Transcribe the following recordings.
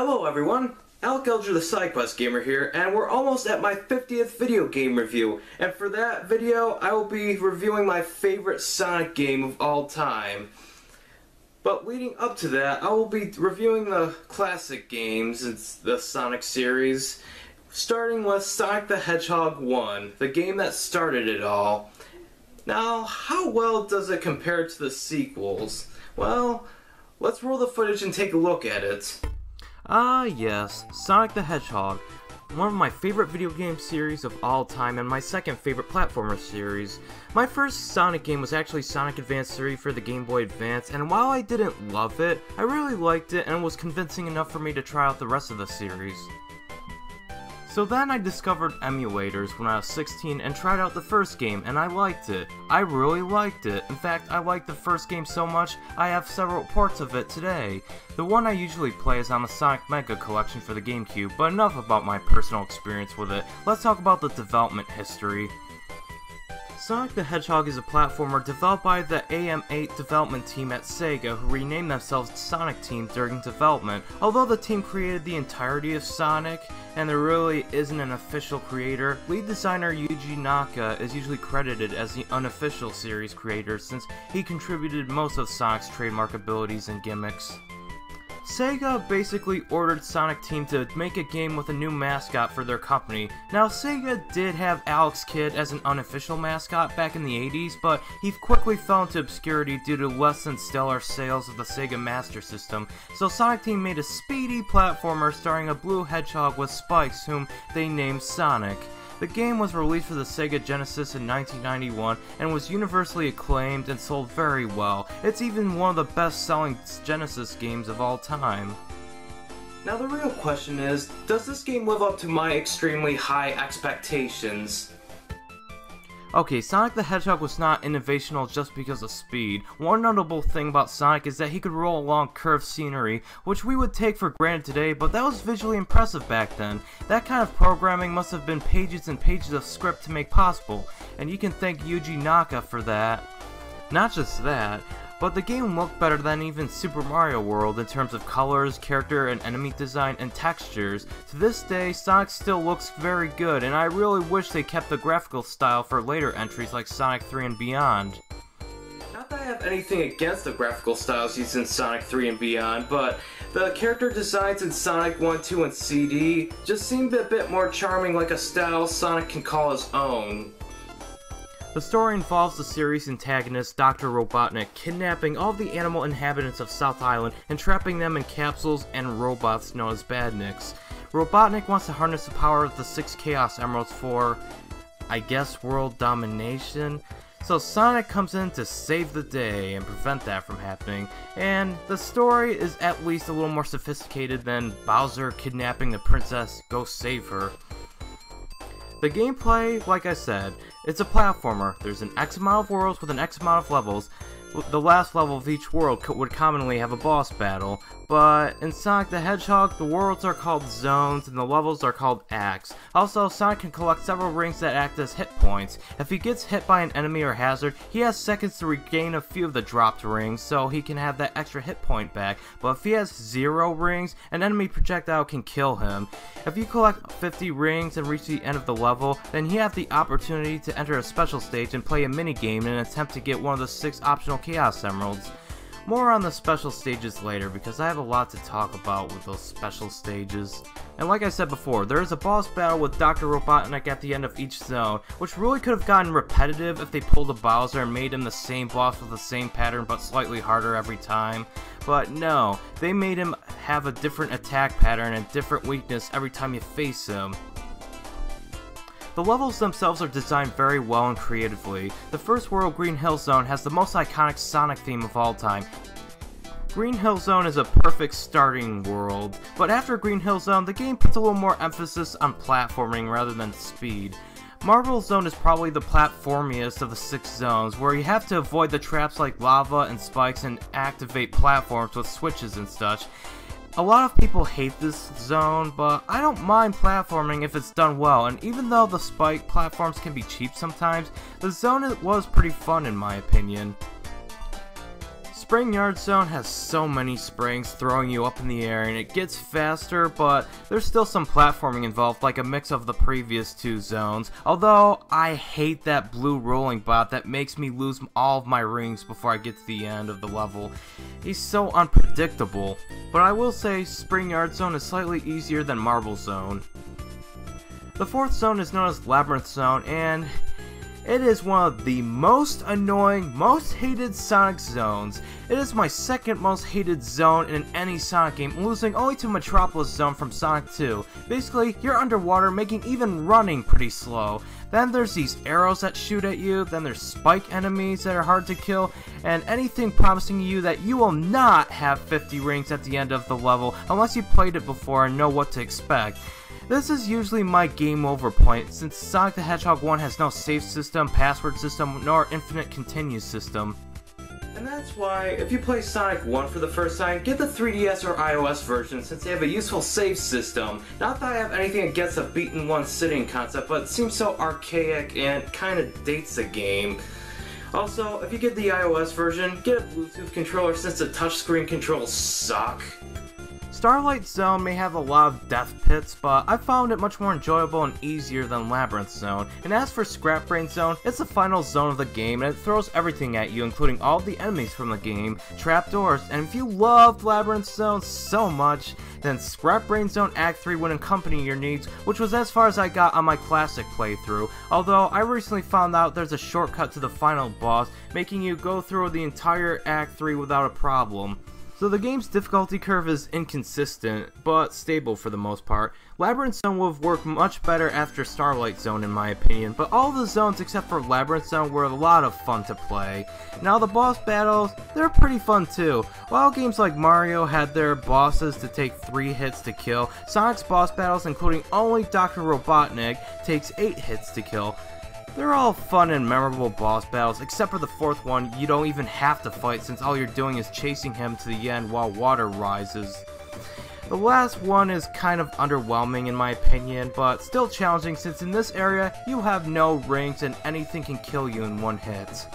Hello everyone, Alec Alger the SideQuest Gamer here, and we're almost at my 50th video game review. And for that video, I will be reviewing my favorite Sonic game of all time. But leading up to that, I will be reviewing the classic games in the Sonic series, starting with Sonic the Hedgehog 1, the game that started it all. Now, how well does it compare to the sequels? Well, let's roll the footage and take a look at it. Yes, Sonic the Hedgehog, one of my favorite video game series of all time and my second favorite platformer series. My first Sonic game was actually Sonic Advance 3 for the Game Boy Advance, and while I didn't love it, I really liked it and it was convincing enough for me to try out the rest of the series. So then I discovered emulators when I was 16 and tried out the first game, and I liked it. I really liked it. In fact, I liked the first game so much, I have several ports of it today. The one I usually play is on the Sonic Mega Collection for the GameCube, but enough about my personal experience with it. Let's talk about the development history. Sonic the Hedgehog is a platformer developed by the AM8 development team at Sega, who renamed themselves Sonic Team during development. Although the team created the entirety of Sonic, and there really isn't an official creator, lead designer Yuji Naka is usually credited as the unofficial series creator since he contributed most of Sonic's trademark abilities and gimmicks. Sega basically ordered Sonic Team to make a game with a new mascot for their company. Now, Sega did have Alex Kidd as an unofficial mascot back in the 80s, but he quickly fell into obscurity due to less than stellar sales of the Sega Master System, so Sonic Team made a speedy platformer starring a blue hedgehog with spikes whom they named Sonic. The game was released for the Sega Genesis in 1991 and was universally acclaimed and sold very well. It's even one of the best-selling Genesis games of all time. Now the real question is, does this game live up to my extremely high expectations? Okay, Sonic the Hedgehog was not innovational just because of speed. One notable thing about Sonic is that he could roll along curved scenery, which we would take for granted today, but that was visually impressive back then. That kind of programming must have been pages and pages of script to make possible, and you can thank Yuji Naka for that. Not just that, but the game looked better than even Super Mario World in terms of colors, character and enemy design, and textures. To this day, Sonic still looks very good, and I really wish they kept the graphical style for later entries like Sonic 3 and beyond. Not that I have anything against the graphical styles used in Sonic 3 and beyond, but the character designs in Sonic 1, 2, and CD just seemed a bit more charming, like a style Sonic can call his own. The story involves the series antagonist Dr. Robotnik kidnapping all the animal inhabitants of South Island and trapping them in capsules and robots known as badniks. Robotnik wants to harness the power of the 6 Chaos Emeralds for, I guess, world domination? So Sonic comes in to save the day and prevent that from happening, and the story is at least a little more sophisticated than Bowser kidnapping the princess, go save her. The gameplay, like I said, it's a platformer. There's an X amount of worlds with an X amount of levels. The last level of each world would commonly have a boss battle, but in Sonic the Hedgehog, the worlds are called zones and the levels are called acts. Also, Sonic can collect several rings that act as hit points. If he gets hit by an enemy or hazard, he has seconds to regain a few of the dropped rings, so he can have that extra hit point back. But if he has 0 rings, an enemy projectile can kill him. If you collect 50 rings and reach the end of the level, then you have the opportunity to enter a special stage and play a minigame in an attempt to get one of the 6 optional Chaos Emeralds. More on the special stages later because I have a lot to talk about with those special stages. And like I said before, there is a boss battle with Dr. Robotnik at the end of each zone, which really could have gotten repetitive if they pulled a Bowser and made him the same boss with the same pattern but slightly harder every time. But no, they made him have a different attack pattern and different weakness every time you face him. The levels themselves are designed very well and creatively. The first world, Green Hill Zone, has the most iconic Sonic theme of all time. Green Hill Zone is a perfect starting world, but after Green Hill Zone, the game puts a little more emphasis on platforming rather than speed. Marble Zone is probably the platformiest of the 6 zones, where you have to avoid the traps like lava and spikes and activate platforms with switches and such. A lot of people hate this zone, but I don't mind platforming if it's done well, and even though the spike platforms can be cheap sometimes, the zone was pretty fun in my opinion. Spring Yard Zone has so many springs throwing you up in the air, and it gets faster, but there's still some platforming involved, like a mix of the previous two zones. Although, I hate that blue rolling bot that makes me lose all of my rings before I get to the end of the level. He's so unpredictable. But I will say, Spring Yard Zone is slightly easier than Marble Zone. The fourth zone is known as Labyrinth Zone, and it is one of the most annoying, most hated Sonic zones. It is my second most hated zone in any Sonic game, losing only to Metropolis Zone from Sonic 2. Basically, you're underwater, making even running pretty slow. Then there's these arrows that shoot at you, then there's spike enemies that are hard to kill, and anything promising you that you will not have 50 rings at the end of the level unless you played it before and know what to expect. This is usually my game over point, since Sonic the Hedgehog 1 has no save system, password system, nor infinite continue system. And that's why, if you play Sonic 1 for the first time, get the 3DS or iOS version since they have a useful save system. Not that I have anything against a beat-in one sitting concept, but it seems so archaic and kinda dates the game. Also, if you get the iOS version, get a Bluetooth controller since the touchscreen controls suck. Starlight Zone may have a lot of death pits, but I found it much more enjoyable and easier than Labyrinth Zone. And as for Scrap Brain Zone, it's the final zone of the game and it throws everything at you, including all the enemies from the game, trapdoors, and if you loved Labyrinth Zone so much, then Scrap Brain Zone Act 3 would accompany your needs, which was as far as I got on my classic playthrough. Although I recently found out there's a shortcut to the final boss, making you go through the entire Act 3 without a problem. So the game's difficulty curve is inconsistent, but stable for the most part. Labyrinth Zone would have worked much better after Starlight Zone in my opinion, but all the zones except for Labyrinth Zone were a lot of fun to play. Now the boss battles, they're pretty fun too. While games like Mario had their bosses to take 3 hits to kill, Sonic's boss battles, including only Dr. Robotnik, takes 8 hits to kill. They're all fun and memorable boss battles, except for the fourth one you don't even have to fight since all you're doing is chasing him to the end while water rises. The last one is kind of underwhelming in my opinion, but still challenging since in this area you have no rings and anything can kill you in one hit.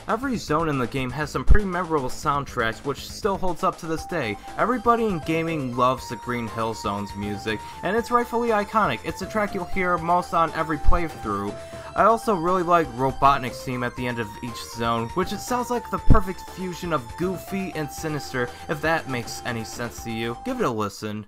Every zone in the game has some pretty memorable soundtracks which still holds up to this day. Everybody in gaming loves the Green Hill Zone's music, and it's rightfully iconic. It's a track you'll hear most on every playthrough. I also really like Robotnik's theme at the end of each zone, which it sounds like the perfect fusion of goofy and sinister. If that makes any sense to you, give it a listen.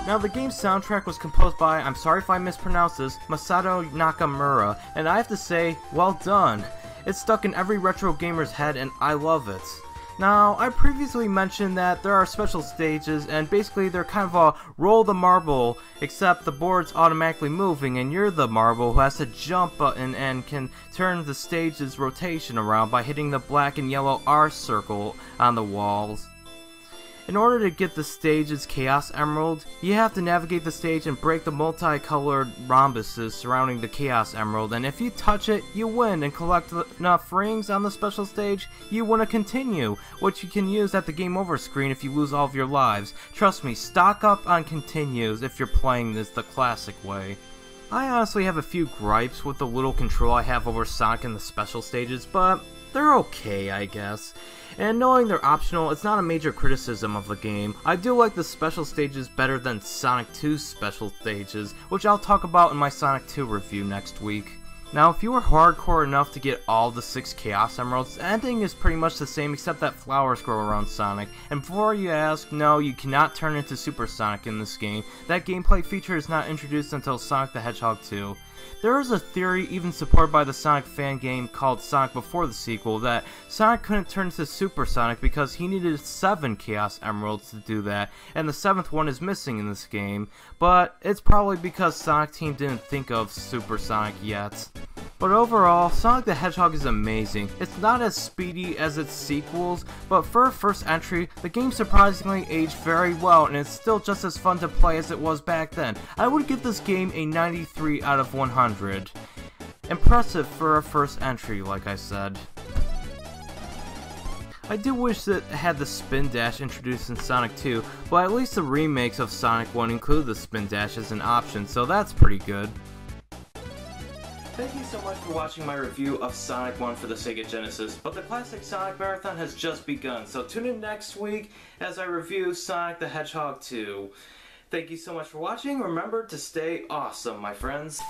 Now the game's soundtrack was composed by, I'm sorry if I mispronounce this, Masato Nakamura, and I have to say, well done. It's stuck in every retro gamer's head and I love it. Now, I previously mentioned that there are special stages, and basically they're kind of a roll the marble, except the board's automatically moving and you're the marble who has to jump button and can turn the stage's rotation around by hitting the black and yellow R circle on the walls. In order to get the stage's Chaos Emerald, you have to navigate the stage and break the multicolored rhombuses surrounding the Chaos Emerald, and if you touch it, you win and collect enough rings on the special stage, you win a continue, which you can use at the game over screen if you lose all of your lives. Trust me, stock up on continues if you're playing this the classic way. I honestly have a few gripes with the little control I have over Sonic in the special stages, but they're okay, I guess. And knowing they're optional, it's not a major criticism of the game. I do like the special stages better than Sonic 2's special stages, which I'll talk about in my Sonic 2 review next week. Now, if you were hardcore enough to get all the 6 Chaos Emeralds, the ending is pretty much the same except that flowers grow around Sonic. And before you ask, no, you cannot turn into Super Sonic in this game. That gameplay feature is not introduced until Sonic the Hedgehog 2. There is a theory, even supported by the Sonic fan game called Sonic Before the Sequel, that Sonic couldn't turn into Super Sonic because he needed 7 Chaos Emeralds to do that, and the 7th one is missing in this game, but it's probably because Sonic Team didn't think of Super Sonic yet. But overall, Sonic the Hedgehog is amazing. It's not as speedy as its sequels, but for a first entry, the game surprisingly aged very well, and it's still just as fun to play as it was back then. I would give this game a 93 out of 100. Impressive for a first entry, like I said. I do wish that it had the spin dash introduced in Sonic 2, but at least the remakes of Sonic 1 include the spin dash as an option, so that's pretty good. Thank you so much for watching my review of Sonic 1 for the Sega Genesis, but the classic Sonic Marathon has just begun, so tune in next week as I review Sonic the Hedgehog 2. Thank you so much for watching. Remember to stay awesome, my friends.